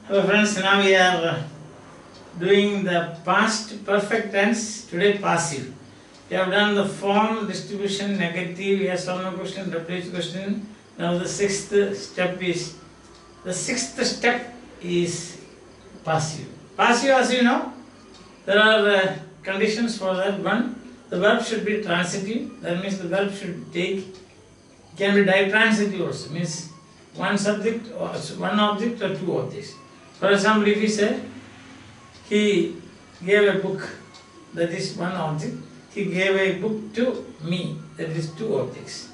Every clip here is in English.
Hello friends, now we are doing the past perfect tense, today passive. We have done the form, distribution, negative, yes or no question, repetition question. Now the sixth step is passive. Passive, as you know, there are conditions for that. One, the verb should be transitive, that means the verb should can be ditransitive also, means one subject or one object or two objects. For example, if we say, he gave a book, that is one object, he gave a book to me, that is two objects.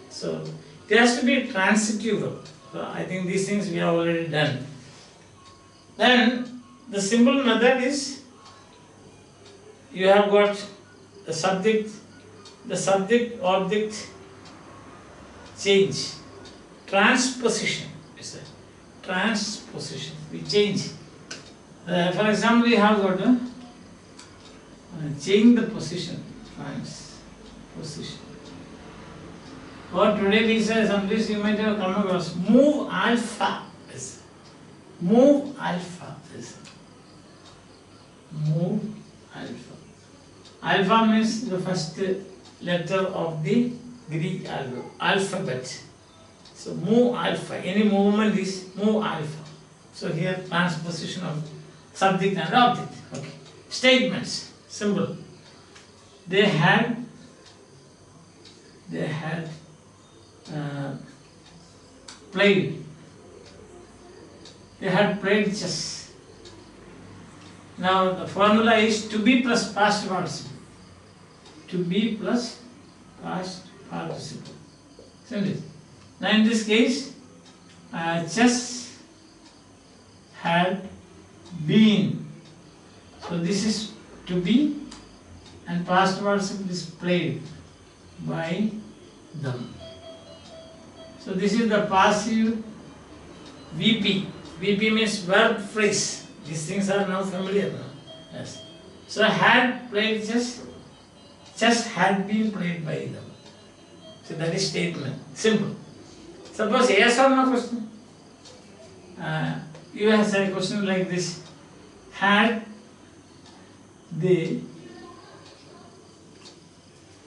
So, it has to be transitive verb. So, I think these things we have already done. Then, the simple method is, you have got the subject object change, transposition is that. Transposition, we change. For example, we have got to change the position, transposition. Or today we say, someplace you might have come across, move alpha. Yes. Move alpha. Yes. Move alpha. Alpha means the first letter of the Greek alphabet. So move alpha, any movement is move alpha. So here transposition of subject and object. Okay. Statements, simple. They had played chess. Now the formula is to be plus past participle. To be plus past participle. Isn't it? Now in this case, chess had been. So this is to be and past participle is played by them. So this is the passive VP. VP means verb phrase. These things are now familiar now. Yes. So had played chess. Chess had been played by them. So that is statement. Simple. Suppose yes or no question. You have a question like this. Had they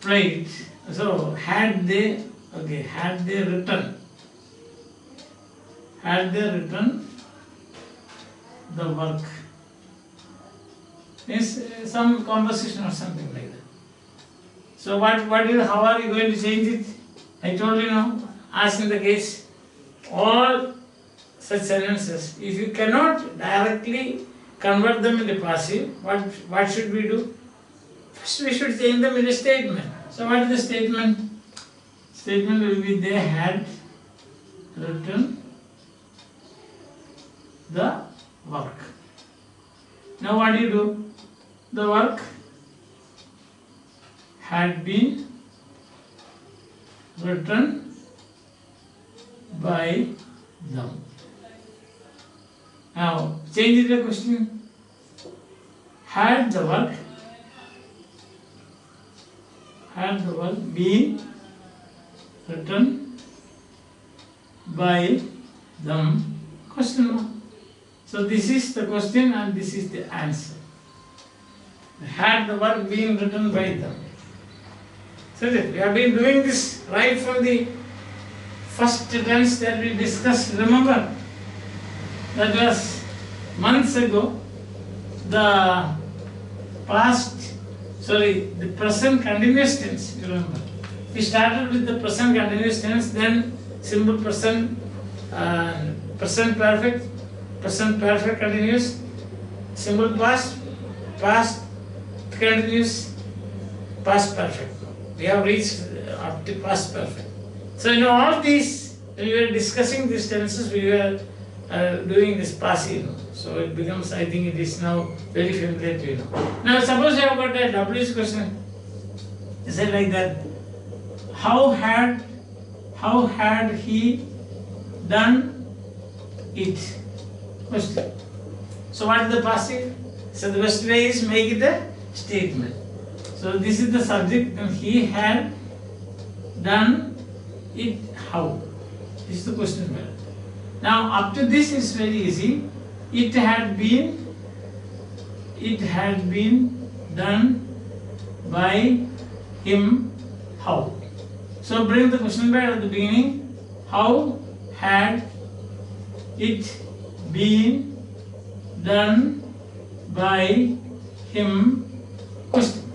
played, so had they written the work. Means some composition or something like that. So how are you going to change it? I told you now, as in the case, all such sentences, if you cannot directly convert them into passive, what should we do? First we should change them into statement. So what is the statement? Statement will be they had written the work. Now what do you do? The work had been written by them. Now change the question. Had the work been written by them? Question mark. So this is the question and this is the answer. Had the work been written by them? So we have been doing this right from the first tense that we discussed. Remember, that was months ago. The present continuous tense, you remember. We started with the present continuous tense, then simple present, present perfect continuous, simple past continuous, past perfect. We have reached up to past perfect. So in all these, when we were discussing these tenses, we were doing this passive. So it becomes, I think it is now very familiar to you. Now suppose you have got a WH question. Is it like that? How had he done it? Question. So what is the passive? So the best way is make it a statement. So this is the subject, and he had done it how? This is the question. Now up to this is very easy. it had been done by him how. So bring the question back at the beginning. How had it been done by him? Question.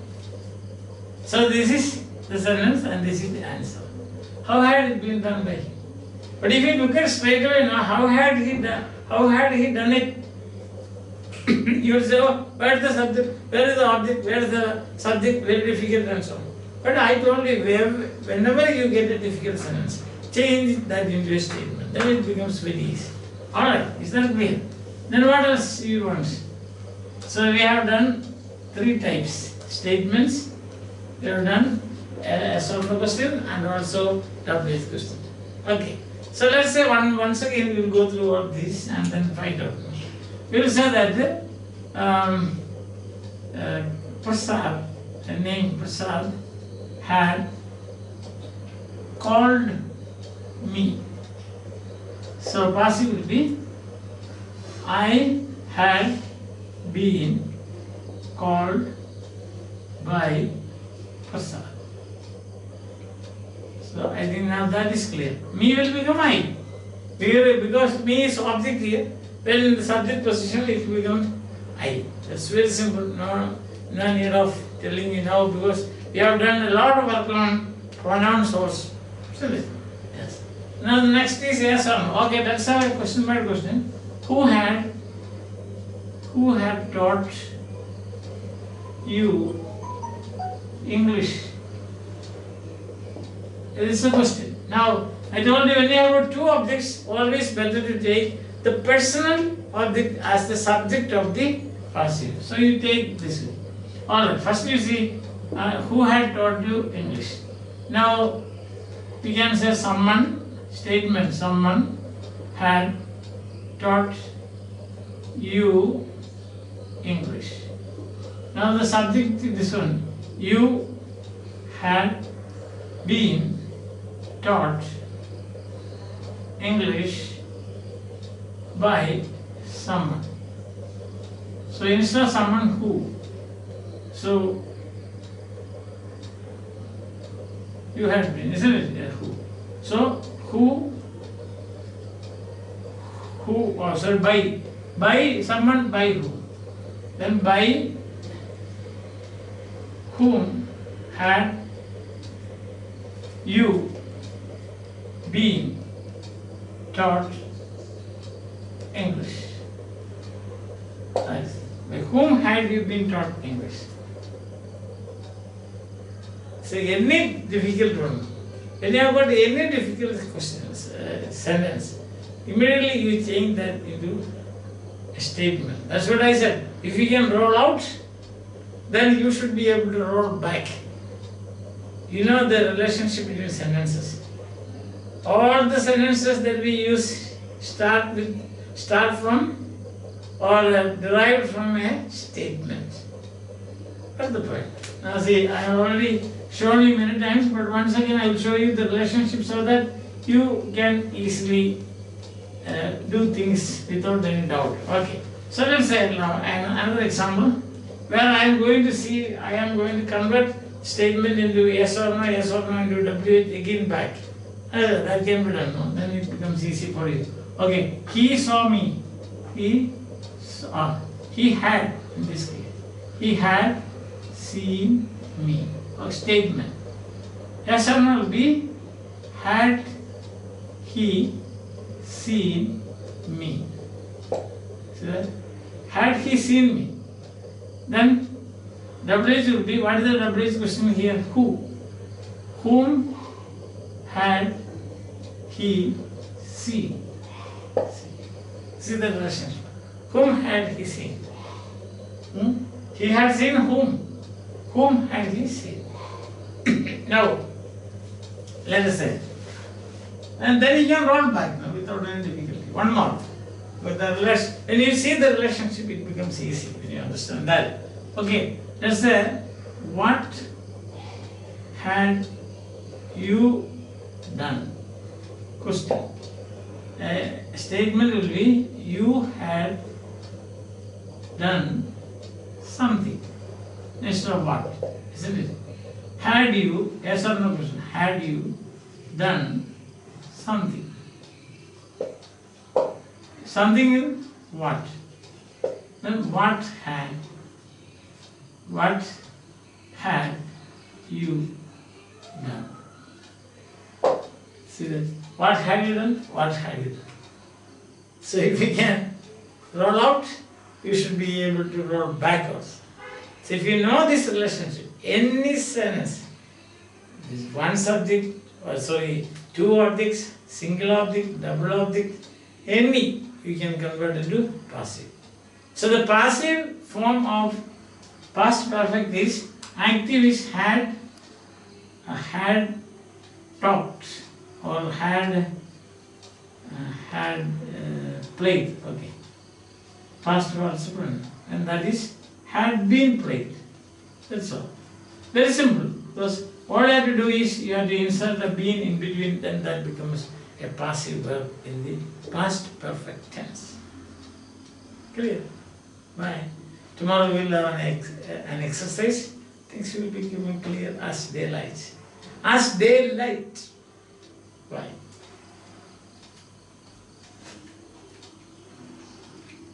So this is the sentence and this is the answer. How had it been done by him? But if you look at straight away now, how had he done it? You will say, oh, where is the subject, where is the object, where is the subject, very difficult and so on. But I told you, whenever you get a difficult sentence, change that into a statement. Then it becomes very easy. Alright, is that clear? Then what else you want? So we have done 3 types. Statements, we have done a sort of question and also WH question. Okay. So let's say once again we will go through all these and then find out. We will say that Prasad, the name Prasad, had called me. So passive will be I had been called by Prasad. So I think now that is clear. Me will become I. Because me is object here. When in the subject position it will become I. That's very simple. No need of telling you now because we have done a lot of work on pronoun source. Yes. Now the next is yes or no. Okay, that's a question by question. Who had taught you English? It is a question. Now, I told you when you have 2 objects, always better to take the personal object as the subject of the passive. So you take this way. Alright, first you see who had taught you English. Now, we can say someone, statement, someone had taught you English. Now the subject is this one. You had been taught English by someone. So instead of someone, who. So you had been, isn't it? Yeah, who. So who, or sorry, by someone, by who. Then by whom had you been taught English? Nice. By whom had you been taught English? So any difficult one, when you have got any difficult questions, sentence, immediately you change that into a statement. That's what I said. If you can roll out, then you should be able to roll back. You know the relationship between sentences. All the sentences that we use start from or derived from a statement. That's the point. Now see, I have already shown you many times, but once again I will show you the relationship so that you can easily do things without any doubt. Okay. So let's say now another example where I am going to convert statement into yes or no into WH again back. That can be done, no? Then it becomes easy for you. Okay, he saw me. He had, in this case, he had seen me. A statement. Yes or no will be had he seen me. See that? Had he seen me? Then WH will be, what is the WH question here? Who? Whom had he seen? See the relationship. Whom had he seen? He had seen whom? Whom had he seen? Now, let us say, and then you can roll back now without any difficulty. One more. But when you see the relationship, it becomes easy when you understand that. Okay, let's say, what had you done? Question. A statement will be, you had done something instead of what, isn't it? Had you, yes or no question, had you done something? Something is what? Then what had you done? See that? What had you done? What had you done? So if you can roll out, you should be able to roll backwards. So if you know this relationship, any sentence, this one subject, or sorry, two objects, single object, double object, any, you can convert into passive. So the passive form of past perfect is active is had talked or had played. Okay. Past participle, and that is had been played. That's all. Very simple. Because all you have to do is you have to insert a been in between, then that becomes a passive verb in the past perfect tense. Clear? Bye. Tomorrow we'll have an exercise. Things will become clear as daylight. As daylight. Bye.